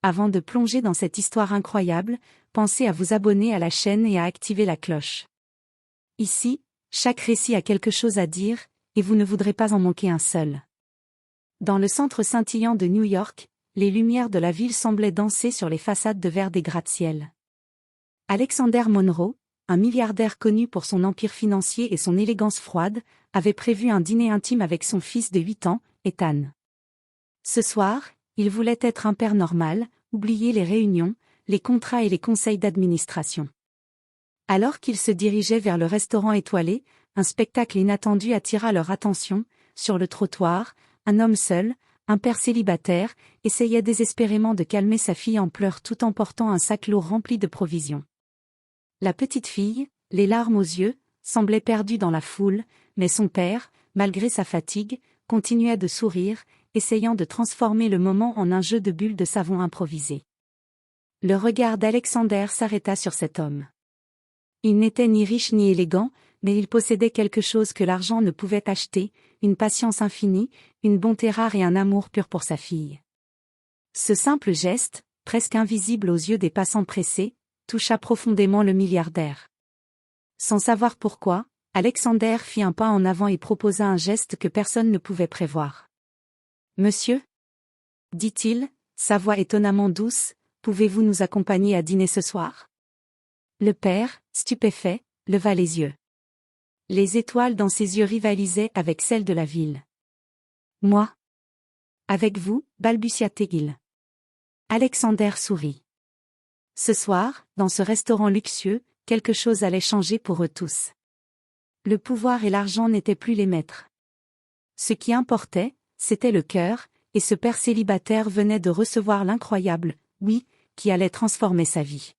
avant de plonger dans cette histoire incroyable, pensez à vous abonner à la chaîne et à activer la cloche. Ici, chaque récit a quelque chose à dire, et vous ne voudrez pas en manquer un seul. Dans le centre scintillant de New York, les lumières de la ville semblaient danser sur les façades de verre des gratte-ciel. Alexander Monroe, un milliardaire connu pour son empire financier et son élégance froide, avait prévu un dîner intime avec son fils de 8 ans, Ethan. Ce soir, il voulait être un père normal, oublier les réunions, les contrats et les conseils d'administration. Alors qu'ils se dirigeaient vers le restaurant étoilé, un spectacle inattendu attira leur attention. Sur le trottoir, un homme seul, un père célibataire, essayait désespérément de calmer sa fille en pleurs tout en portant un sac lourd rempli de provisions. La petite fille, les larmes aux yeux, semblait perdue dans la foule, mais son père, malgré sa fatigue, continuait de sourire, essayant de transformer le moment en un jeu de bulles de savon improvisé. Le regard d'Alexander s'arrêta sur cet homme. Il n'était ni riche ni élégant, mais il possédait quelque chose que l'argent ne pouvait acheter, une patience infinie, une bonté rare et un amour pur pour sa fille. Ce simple geste, presque invisible aux yeux des passants pressés, toucha profondément le milliardaire. Sans savoir pourquoi, Alexander fit un pas en avant et proposa un geste que personne ne pouvait prévoir. « Monsieur » dit-il, sa voix étonnamment douce, « pouvez-vous nous accompagner à dîner ce soir ?» Le père, stupéfait, leva les yeux. Les étoiles dans ses yeux rivalisaient avec celles de la ville. « Moi ?»« Avec vous » balbutia-t-il. Alexander sourit. Ce soir, dans ce restaurant luxueux, quelque chose allait changer pour eux tous. Le pouvoir et l'argent n'étaient plus les maîtres. Ce qui importait, c'était le cœur, et ce père célibataire venait de recevoir l'incroyable « oui » qui allait transformer sa vie.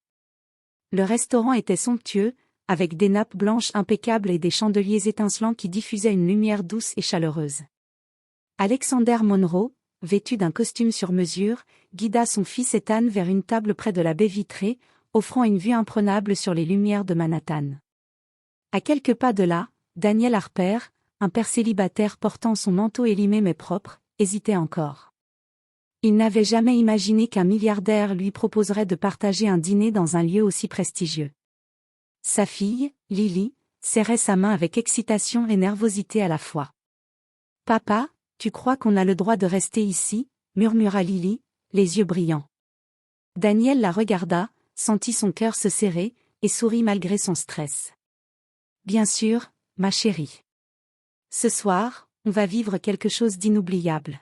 Le restaurant était somptueux, avec des nappes blanches impeccables et des chandeliers étincelants qui diffusaient une lumière douce et chaleureuse. Alexander Monroe, vêtu d'un costume sur mesure, guida son fils Ethan vers une table près de la baie vitrée, offrant une vue imprenable sur les lumières de Manhattan. À quelques pas de là, Daniel Harper, un père célibataire portant son manteau élimé mais propre, hésitait encore. Il n'avait jamais imaginé qu'un milliardaire lui proposerait de partager un dîner dans un lieu aussi prestigieux. Sa fille, Lily, serrait sa main avec excitation et nervosité à la fois. « Papa, tu crois qu'on a le droit de rester ici ?» murmura Lily, les yeux brillants. Daniel la regarda, sentit son cœur se serrer, et sourit malgré son stress. « Bien sûr, ma chérie. Ce soir, on va vivre quelque chose d'inoubliable. »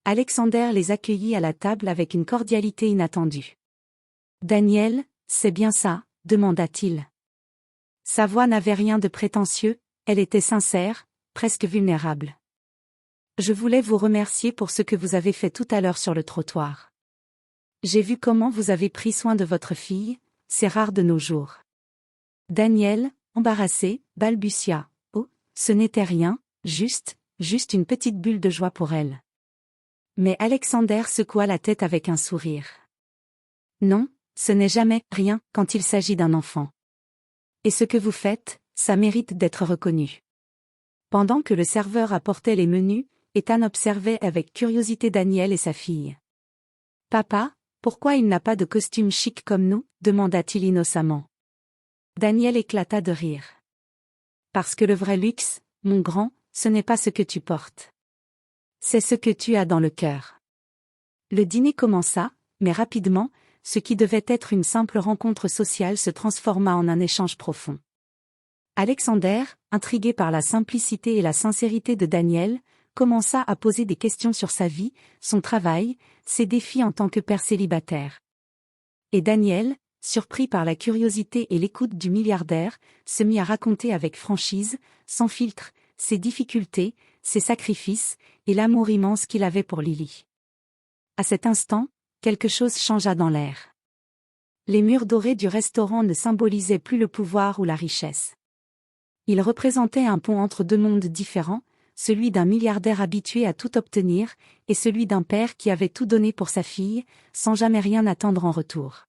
Alexander les accueillit à la table avec une cordialité inattendue. « Daniel, c'est bien ça ?» demanda-t-il. Sa voix n'avait rien de prétentieux, elle était sincère, presque vulnérable. « Je voulais vous remercier pour ce que vous avez fait tout à l'heure sur le trottoir. J'ai vu comment vous avez pris soin de votre fille, c'est rare de nos jours. » Daniel, embarrassé, balbutia. « Oh, ce n'était rien, juste une petite bulle de joie pour elle. » Mais Alexander secoua la tête avec un sourire. « Non, ce n'est jamais rien quand il s'agit d'un enfant. Et ce que vous faites, ça mérite d'être reconnu. » Pendant que le serveur apportait les menus, Ethan observait avec curiosité Daniel et sa fille. « Papa, pourquoi il n'a pas de costume chic comme nous ?» demanda-t-il innocemment. Daniel éclata de rire. « Parce que le vrai luxe, mon grand, ce n'est pas ce que tu portes. C'est ce que tu as dans le cœur. » Le dîner commença, mais rapidement, ce qui devait être une simple rencontre sociale se transforma en un échange profond. Alexander, intrigué par la simplicité et la sincérité de Daniel, commença à poser des questions sur sa vie, son travail, ses défis en tant que père célibataire. Et Daniel, surpris par la curiosité et l'écoute du milliardaire, se mit à raconter avec franchise, sans filtre, ses difficultés, ses sacrifices, et l'amour immense qu'il avait pour Lily. À cet instant, quelque chose changea dans l'air. Les murs dorés du restaurant ne symbolisaient plus le pouvoir ou la richesse. Ils représentaient un pont entre deux mondes différents, celui d'un milliardaire habitué à tout obtenir, et celui d'un père qui avait tout donné pour sa fille, sans jamais rien attendre en retour.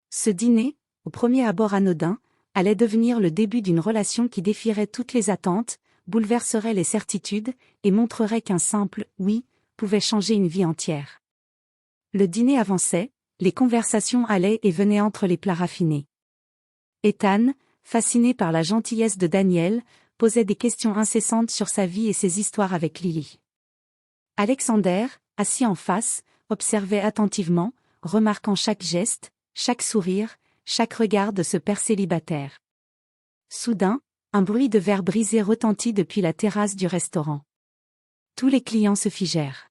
Ce dîner, au premier abord anodin, allait devenir le début d'une relation qui défierait toutes les attentes, bouleverserait les certitudes, et montrerait qu'un simple « oui » pouvait changer une vie entière. Le dîner avançait, les conversations allaient et venaient entre les plats raffinés. Ethan, fasciné par la gentillesse de Daniel, posait des questions incessantes sur sa vie et ses histoires avec Lily. Alexander, assis en face, observait attentivement, remarquant chaque geste, chaque sourire, chaque regard de ce père célibataire. Soudain, un bruit de verre brisé retentit depuis la terrasse du restaurant. Tous les clients se figèrent.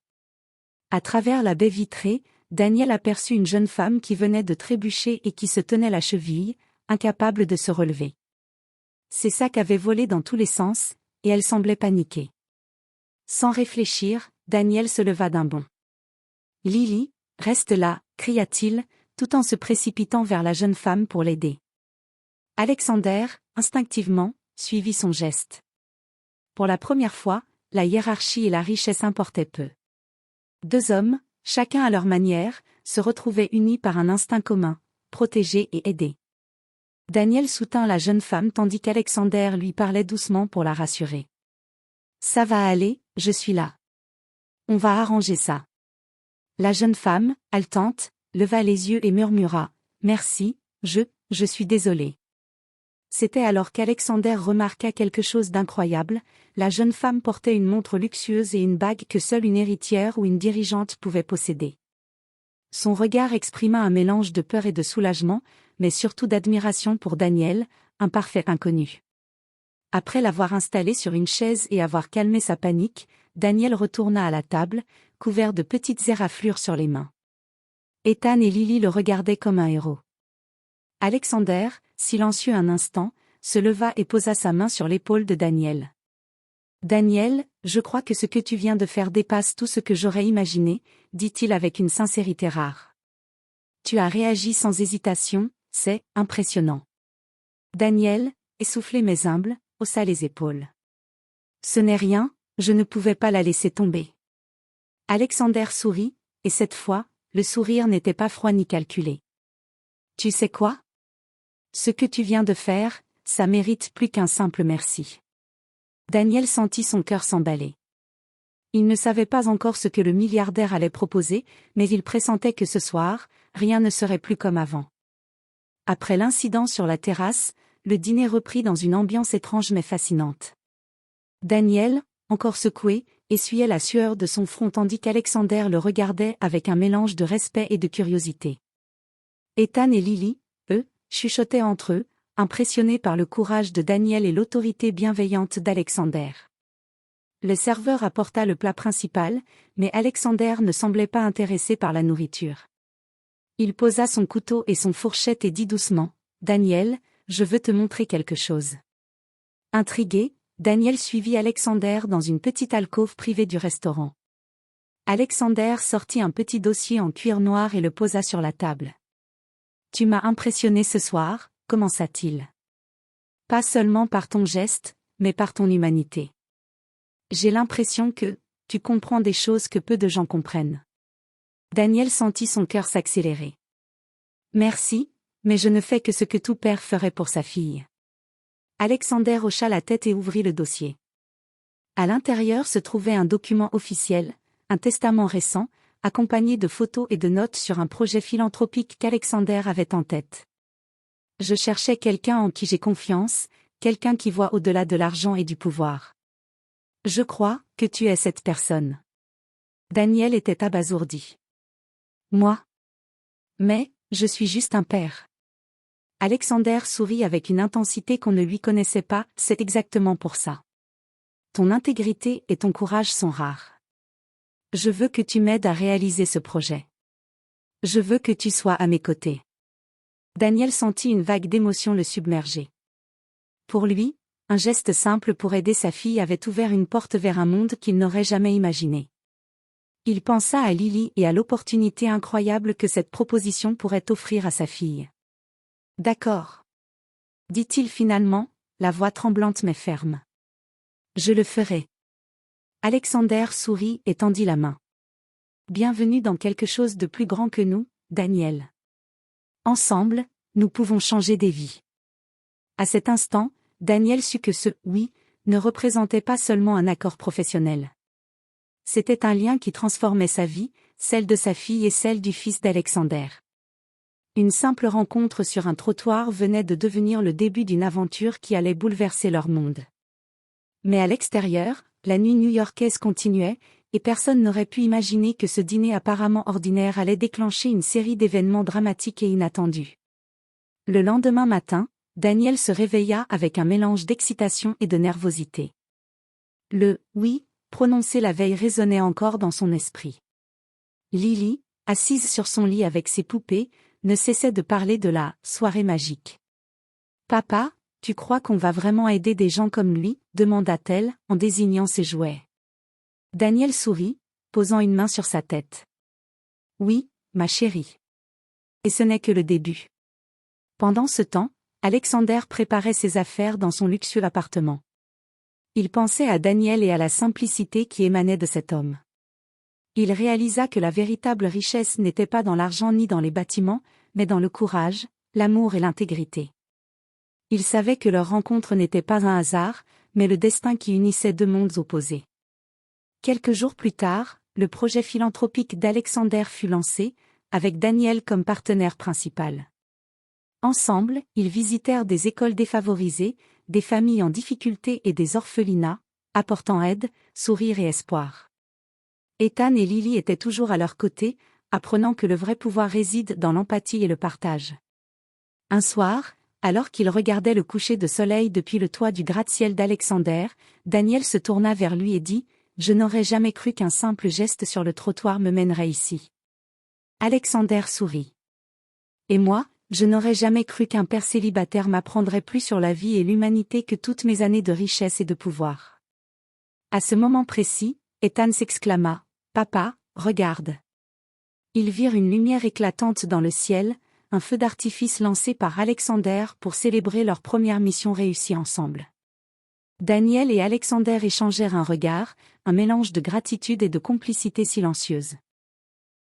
À travers la baie vitrée, Daniel aperçut une jeune femme qui venait de trébucher et qui se tenait la cheville, incapable de se relever. Ses sacs avaient volé dans tous les sens, et elle semblait paniquée. Sans réfléchir, Daniel se leva d'un bond. « Lily, reste là !» cria-t-il, tout en se précipitant vers la jeune femme pour l'aider. Alexander, instinctivement, suivit son geste. Pour la première fois, la hiérarchie et la richesse importaient peu. Deux hommes, chacun à leur manière, se retrouvaient unis par un instinct commun, protéger et aider. Daniel soutint la jeune femme tandis qu'Alexander lui parlait doucement pour la rassurer. « Ça va aller, je suis là. On va arranger ça. » La jeune femme, haletante, leva les yeux et murmura « Merci, je suis désolée. » C'était alors qu'Alexander remarqua quelque chose d'incroyable, la jeune femme portait une montre luxueuse et une bague que seule une héritière ou une dirigeante pouvait posséder. Son regard exprima un mélange de peur et de soulagement, mais surtout d'admiration pour Daniel, un parfait inconnu. Après l'avoir installé sur une chaise et avoir calmé sa panique, Daniel retourna à la table, couvert de petites éraflures sur les mains. Ethan et Lily le regardaient comme un héros. Alexander, silencieux un instant, se leva et posa sa main sur l'épaule de Daniel. « Daniel, je crois que ce que tu viens de faire dépasse tout ce que j'aurais imaginé, » dit-il avec une sincérité rare. « Tu as réagi sans hésitation, c'est impressionnant. » Daniel, essoufflé mais humble, haussa les épaules. « Ce n'est rien, je ne pouvais pas la laisser tomber. » Alexander sourit, et cette fois, le sourire n'était pas froid ni calculé. « Tu sais quoi ? Ce que tu viens de faire, ça mérite plus qu'un simple merci. » Daniel sentit son cœur s'emballer. Il ne savait pas encore ce que le milliardaire allait proposer, mais il pressentait que ce soir, rien ne serait plus comme avant. Après l'incident sur la terrasse, le dîner reprit dans une ambiance étrange mais fascinante. Daniel, encore secoué, essuyait la sueur de son front tandis qu'Alexander le regardait avec un mélange de respect et de curiosité. Ethan et Lily, eux, chuchotaient entre eux, impressionnés par le courage de Daniel et l'autorité bienveillante d'Alexander. Le serveur apporta le plat principal, mais Alexander ne semblait pas intéressé par la nourriture. Il posa son couteau et son fourchette et dit doucement, « Daniel, je veux te montrer quelque chose. » Intrigué, Daniel suivit Alexander dans une petite alcôve privée du restaurant. Alexander sortit un petit dossier en cuir noir et le posa sur la table. « Tu m'as impressionné ce soir » commença-t-il. « Pas seulement par ton geste, mais par ton humanité. J'ai l'impression que tu comprends des choses que peu de gens comprennent. » Daniel sentit son cœur s'accélérer. « Merci, mais je ne fais que ce que tout père ferait pour sa fille. » Alexander hocha la tête et ouvrit le dossier. À l'intérieur se trouvait un document officiel, un testament récent, accompagné de photos et de notes sur un projet philanthropique qu'Alexander avait en tête. « Je cherchais quelqu'un en qui j'ai confiance, quelqu'un qui voit au-delà de l'argent et du pouvoir. Je crois que tu es cette personne. » Daniel était abasourdi. « Moi ? Mais, je suis juste un père. » Alexander sourit avec une intensité qu'on ne lui connaissait pas, « C'est exactement pour ça. Ton intégrité et ton courage sont rares. Je veux que tu m'aides à réaliser ce projet. Je veux que tu sois à mes côtés. » Daniel sentit une vague d'émotion le submerger. Pour lui, un geste simple pour aider sa fille avait ouvert une porte vers un monde qu'il n'aurait jamais imaginé. Il pensa à Lily et à l'opportunité incroyable que cette proposition pourrait offrir à sa fille. « D'accord. » dit-il finalement, la voix tremblante mais ferme. « Je le ferai. » Alexander sourit et tendit la main. « Bienvenue dans quelque chose de plus grand que nous, Daniel. Ensemble, nous pouvons changer des vies. » À cet instant, Daniel sut que ce « oui » ne représentait pas seulement un accord professionnel. C'était un lien qui transformait sa vie, celle de sa fille et celle du fils d'Alexander. Une simple rencontre sur un trottoir venait de devenir le début d'une aventure qui allait bouleverser leur monde. Mais à l'extérieur, la nuit new-yorkaise continuait, et personne n'aurait pu imaginer que ce dîner apparemment ordinaire allait déclencher une série d'événements dramatiques et inattendus. Le lendemain matin, Daniel se réveilla avec un mélange d'excitation et de nervosité. Le « oui » prononcé la veille résonnait encore dans son esprit. Lily, assise sur son lit avec ses poupées, ne cessait de parler de la « soirée magique ». « Papa, tu crois qu'on va vraiment aider des gens comme lui ?» demanda-t-elle, en désignant ses jouets. Daniel sourit, posant une main sur sa tête. « Oui, ma chérie. Et ce n'est que le début. » Pendant ce temps, Alexander préparait ses affaires dans son luxueux appartement. Il pensait à Daniel et à la simplicité qui émanait de cet homme. Il réalisa que la véritable richesse n'était pas dans l'argent ni dans les bâtiments, mais dans le courage, l'amour et l'intégrité. Il savait que leur rencontre n'était pas un hasard, mais le destin qui unissait deux mondes opposés. Quelques jours plus tard, le projet philanthropique d'Alexander fut lancé, avec Daniel comme partenaire principal. Ensemble, ils visitèrent des écoles défavorisées, des familles en difficulté et des orphelinats, apportant aide, sourire et espoir. Ethan et Lily étaient toujours à leur côté, apprenant que le vrai pouvoir réside dans l'empathie et le partage. Un soir, alors qu'ils regardaient le coucher de soleil depuis le toit du gratte-ciel d'Alexander, Daniel se tourna vers lui et dit « Je n'aurais jamais cru qu'un simple geste sur le trottoir me mènerait ici. » Alexander sourit. « Et moi, je n'aurais jamais cru qu'un père célibataire m'apprendrait plus sur la vie et l'humanité que toutes mes années de richesse et de pouvoir. » À ce moment précis, Ethan s'exclama « Papa, regarde !» Ils virent une lumière éclatante dans le ciel, un feu d'artifice lancé par Alexander pour célébrer leur première mission réussie ensemble. Daniel et Alexander échangèrent un regard, un mélange de gratitude et de complicité silencieuse.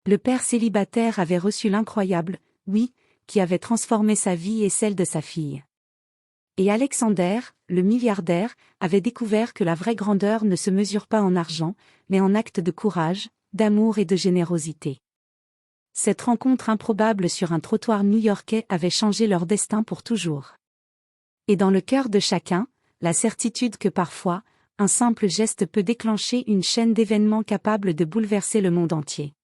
Le père célibataire avait reçu l'incroyable « oui » qui avait transformé sa vie et celle de sa fille. Et Alexander, le milliardaire, avait découvert que la vraie grandeur ne se mesure pas en argent, mais en actes de courage, d'amour et de générosité. Cette rencontre improbable sur un trottoir new-yorkais avait changé leur destin pour toujours. Et dans le cœur de chacun, la certitude que parfois, un simple geste peut déclencher une chaîne d'événements capables de bouleverser le monde entier.